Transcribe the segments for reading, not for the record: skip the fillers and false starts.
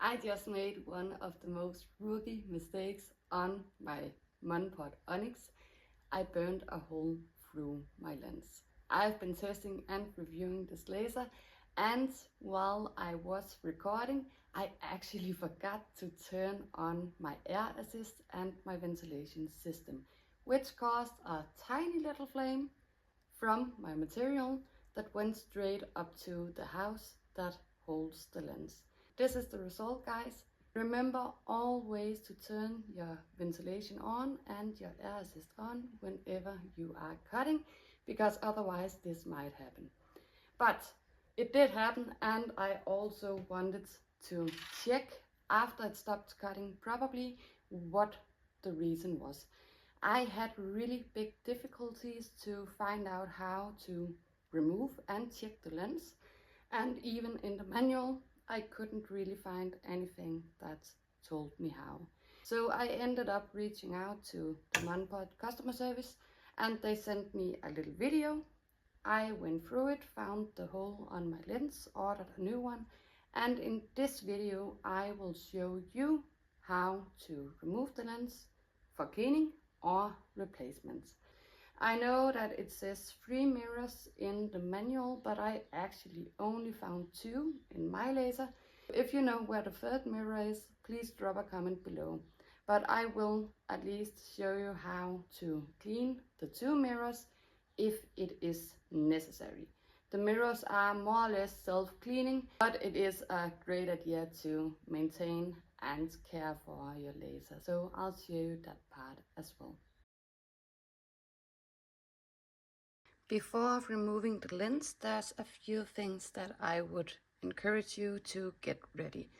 I just made one of the most rookie mistakes on my Monport Onyx. I burned a hole through my lens. I've been testing and reviewing this laser, and while I was recording, I actually forgot to turn on my air assist and my ventilation system, which caused a tiny little flame from my material that went straight up to the house that holds the lens. This is the result, guys. Remember always to turn your ventilation on and your air assist on whenever you are cutting, because otherwise this might happen. But it did happen, and I also wanted to check after it stopped cutting probably what the reason was. I had really big difficulties to find out how to remove and check the lens, and even in the manual I couldn't really find anything that told me how. So I ended up reaching out to the Monport customer service, and they sent me a little video. I went through it, found the hole on my lens, ordered a new one, and in this video I will show you how to remove the lens for cleaning or replacements. I know that it says 3 mirrors in the manual, but I actually only found 2 in my laser. If you know where the third mirror is, please drop a comment below. But I will at least show you how to clean the 2 mirrors if it is necessary. The mirrors are more or less self-cleaning, but it is a great idea to maintain and care for your laser. So I'll show you that part as well. Before removing the lens, there's a few things that I would encourage you to get ready.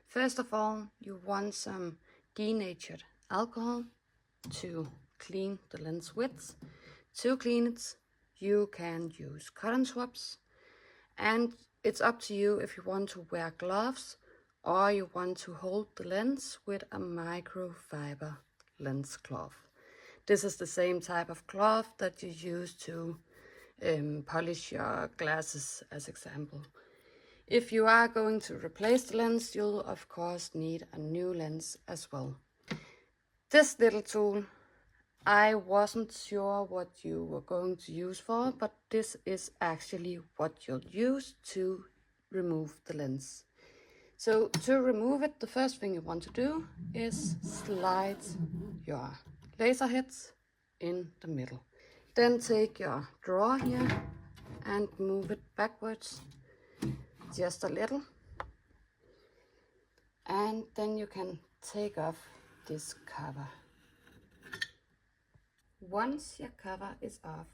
First of all, you want some denatured alcohol to clean the lens with. To clean it, you can use cotton swabs, and it's up to you if you want to wear gloves or you want to hold the lens with a microfiber lens cloth. This is the same type of cloth that you use to polish your glasses, as example. If you are going to replace the lens, you'll of course need a new lens as well. This little tool, I wasn't sure what you were going to use for, but this is actually what you'll use to remove the lens. So to remove it, the first thing you want to do is slide your laser heads in the middle. Then take your drawer here and move it backwards just a little. And then you can take off this cover. Once your cover is off,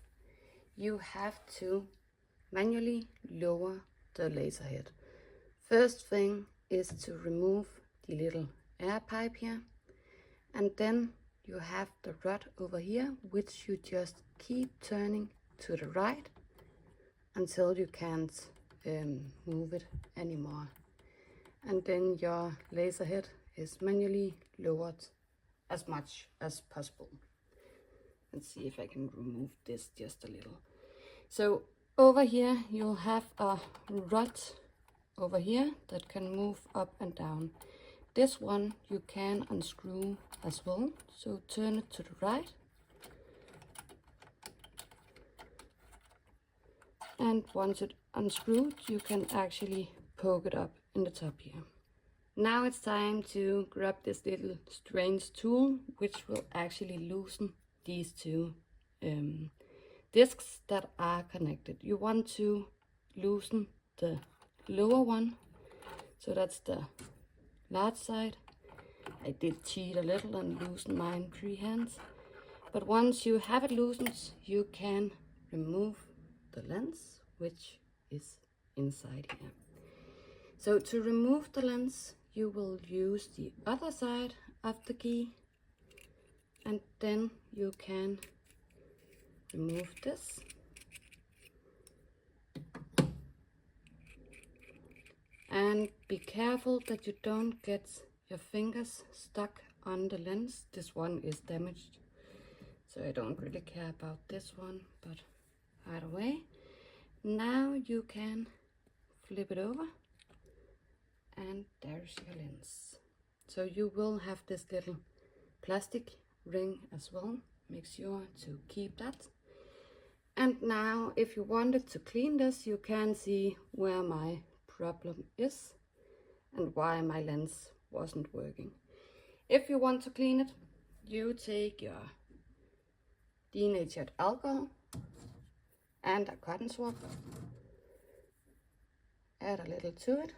you have to manually lower the laser head. First thing is to remove the little air pipe here, and then you have the rod over here, which you just keep turning to the right until you can't move it anymore. And then your laser head is manually lowered as much as possible. Let's see if I can remove this just a little. So over here you'll have a rod over here that can move up and down. This one you can unscrew as well, so turn it to the right. And once it's unscrewed, you can actually poke it up in the top here. Now it's time to grab this little strange tool, which will actually loosen these 2 discs that are connected. You want to loosen the lower one, so that's the large side. I did cheat a little and loosen mine freehand, but once you have it loosened, you can remove the lens, which is inside here. So to remove the lens, you will use the other side of the key, and then you can remove this. And be careful that you don't get your fingers stuck on the lens. This one is damaged, so I don't really care about this one, but either way. Now you can flip it over, and there's your lens. So you will have this little plastic ring as well. Make sure to keep that. And now if you wanted to clean this, you can see where my problem is and why my lens wasn't working. If you want to clean it, you take your denatured alcohol and a cotton swab, add a little to it,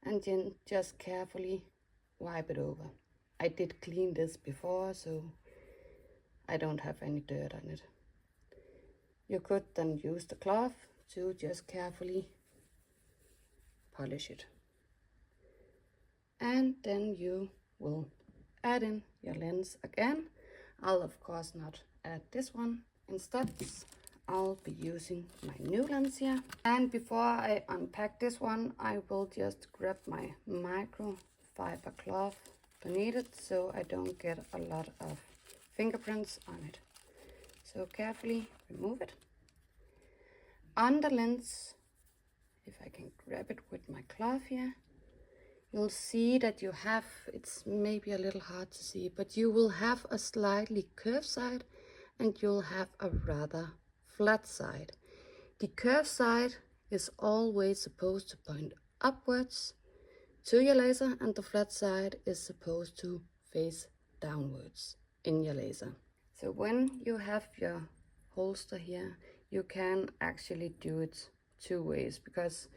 and then just carefully wipe it over. I did clean this before, so I don't have any dirt on it. You could then use the cloth to just carefully polish it. And then you will add in your lens again. I'll of course not add this one. Instead, I'll be using my new lens here. And before I unpack this one, I will just grab my microfiber cloth beneath it so I don't get a lot of fingerprints on it. So carefully remove it. On the lens, if I can grab it with my cloth here, you'll see that you have, it's maybe a little hard to see, but you will have a slightly curved side and you'll have a rather flat side. The curved side is always supposed to point upwards to your laser, and the flat side is supposed to face downwards in your laser. So when you have your holster here, you can actually do it two ways, because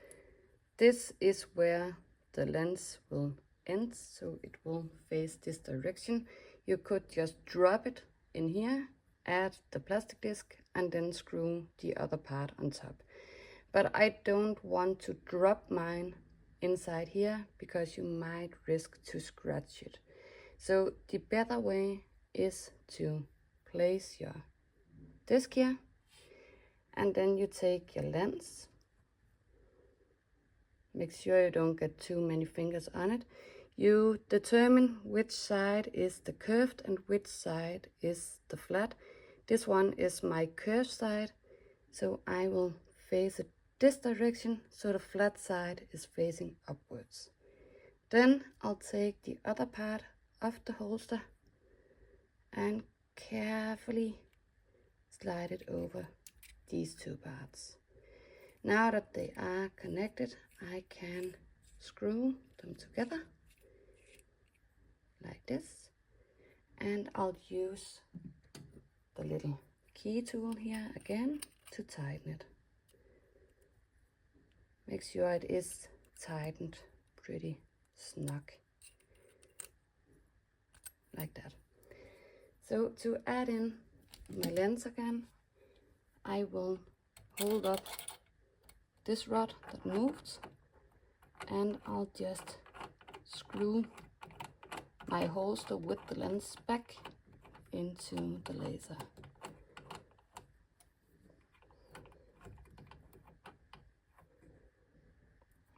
this is where the lens will end, so it will face this direction. You could just drop it in here, add the plastic disc, and then screw the other part on top. But I don't want to drop mine inside here because you might risk to scratch it. So the better way is to place your disc here, and then you take your lens. Make sure you don't get too many fingers on it. You determine which side is the curved and which side is the flat. This one is my curved side, so I will face it this direction, so the flat side is facing upwards. Then I'll take the other part of the holster and carefully slide it over these two parts. Now that they are connected, I can screw them together like this, and I'll use the little key tool here again to tighten it. Make sure it is tightened pretty snug, like that. So to add in my lens again, I will hold up this rod that moved, and I'll just screw my holster with the lens back into the laser.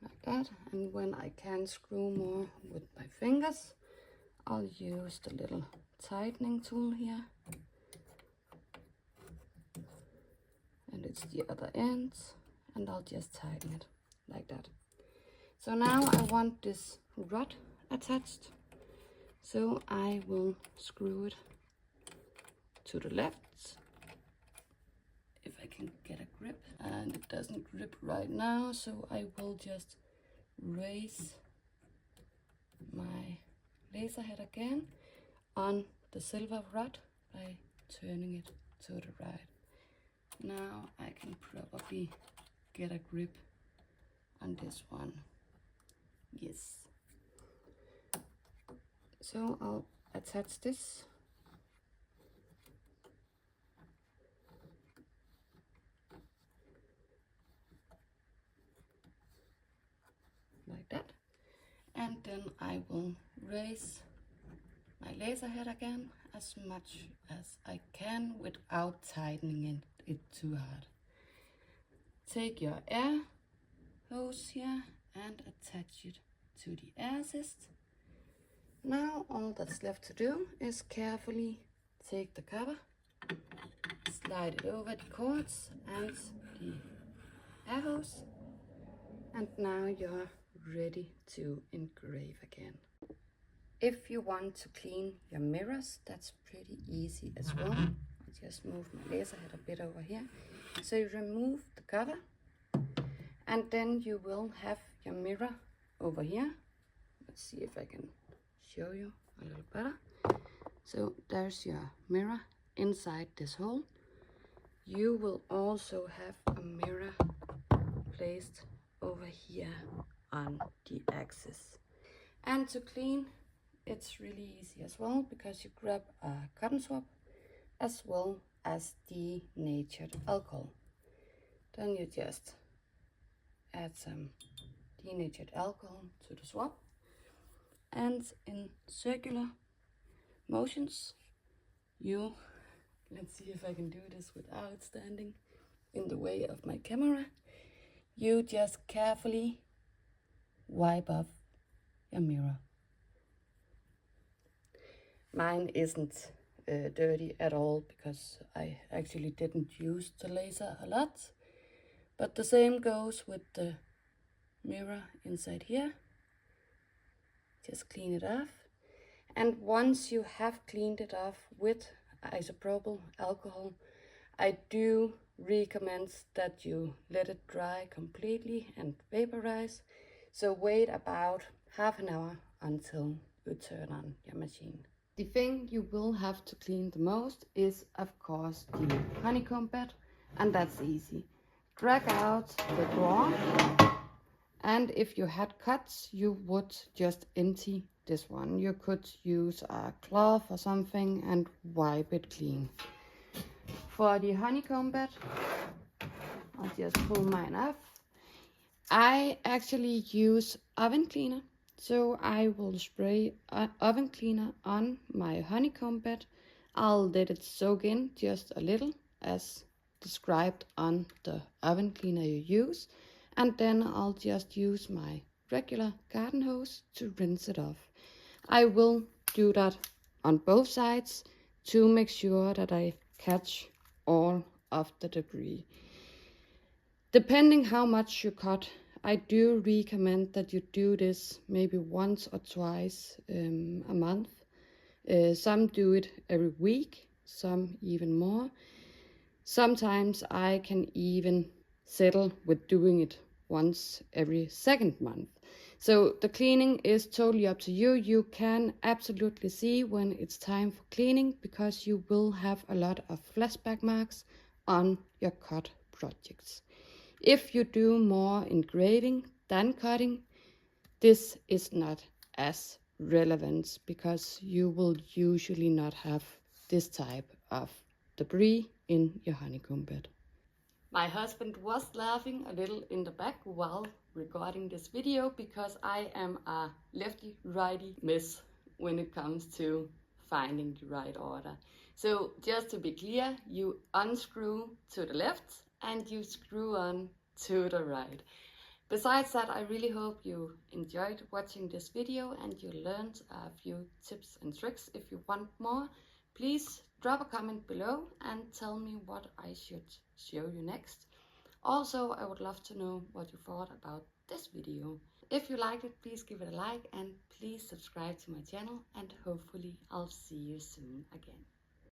Like that. And when I can screw more with my fingers, I'll use the little tightening tool here. And it's the other end, and I'll just tighten it like that. So now I want this rod attached, so I will screw it to the left, if I can get a grip, and it doesn't grip right now, so I will just raise my laser head again on the silver rod by turning it to the right. Now I can probably get a grip on this one. Yes. So I'll attach this. Like that. And then I will raise my laser head again as much as I can without tightening it too hard. Take your air hose here and attach it to the air assist. Now all that's left to do is carefully take the cover, slide it over the cords and the air hose, and now you're ready to engrave again. If you want to clean your mirrors, that's pretty easy as well. I just move my laser head a bit over here. So you remove the cover, and then you will have your mirror over here. Let's see if I can show you a little better. So there's your mirror inside this hole. You will also have a mirror placed over here on the axis. And to clean, it's really easy as well, because you grab a cotton swab as well as denatured alcohol. Then you just add some denatured alcohol to the swab, and in circular motions you, let's see if I can do this without standing in the way of my camera, you just carefully wipe off your mirror. Mine isn't dirty at all, because I actually didn't use the laser a lot, but the same goes with the mirror inside here. Just clean it off, and once you have cleaned it off with isopropyl alcohol, I do recommend that you let it dry completely and vaporize. So wait about half an hour until you turn on your machine. The thing you will have to clean the most is, of course, the honeycomb bed, and that's easy. Drag out the drawer, and if you had cuts, you would just empty this one. You could use a cloth or something and wipe it clean. For the honeycomb bed, I'll just pull mine off. I actually use oven cleaner, so I will spray oven cleaner on my honeycomb bed. I'll let it soak in just a little, as described on the oven cleaner you use, and then I'll just use my regular garden hose to rinse it off. I will do that on both sides to make sure that I catch all of the debris. Depending how much you cut, I do recommend that you do this maybe once or twice a month. Some do it every week, some even more. Sometimes I can even settle with doing it once every second month. So the cleaning is totally up to you. You can absolutely see when it's time for cleaning, because you will have a lot of flashback marks on your cut projects. If you do more engraving than cutting, this is not as relevant, because you will usually not have this type of debris in your honeycomb bed. My husband was laughing a little in the back while recording this video, because I am a lefty-righty mess when it comes to finding the right order. So just to be clear, you unscrew to the left and you screw on to the right. Besides that, I really hope you enjoyed watching this video and you learned a few tips and tricks. If you want more, please drop a comment below and tell me what I should show you next. Also, I would love to know what you thought about this video. If you liked it, please give it a like and please subscribe to my channel, and hopefully I'll see you soon again.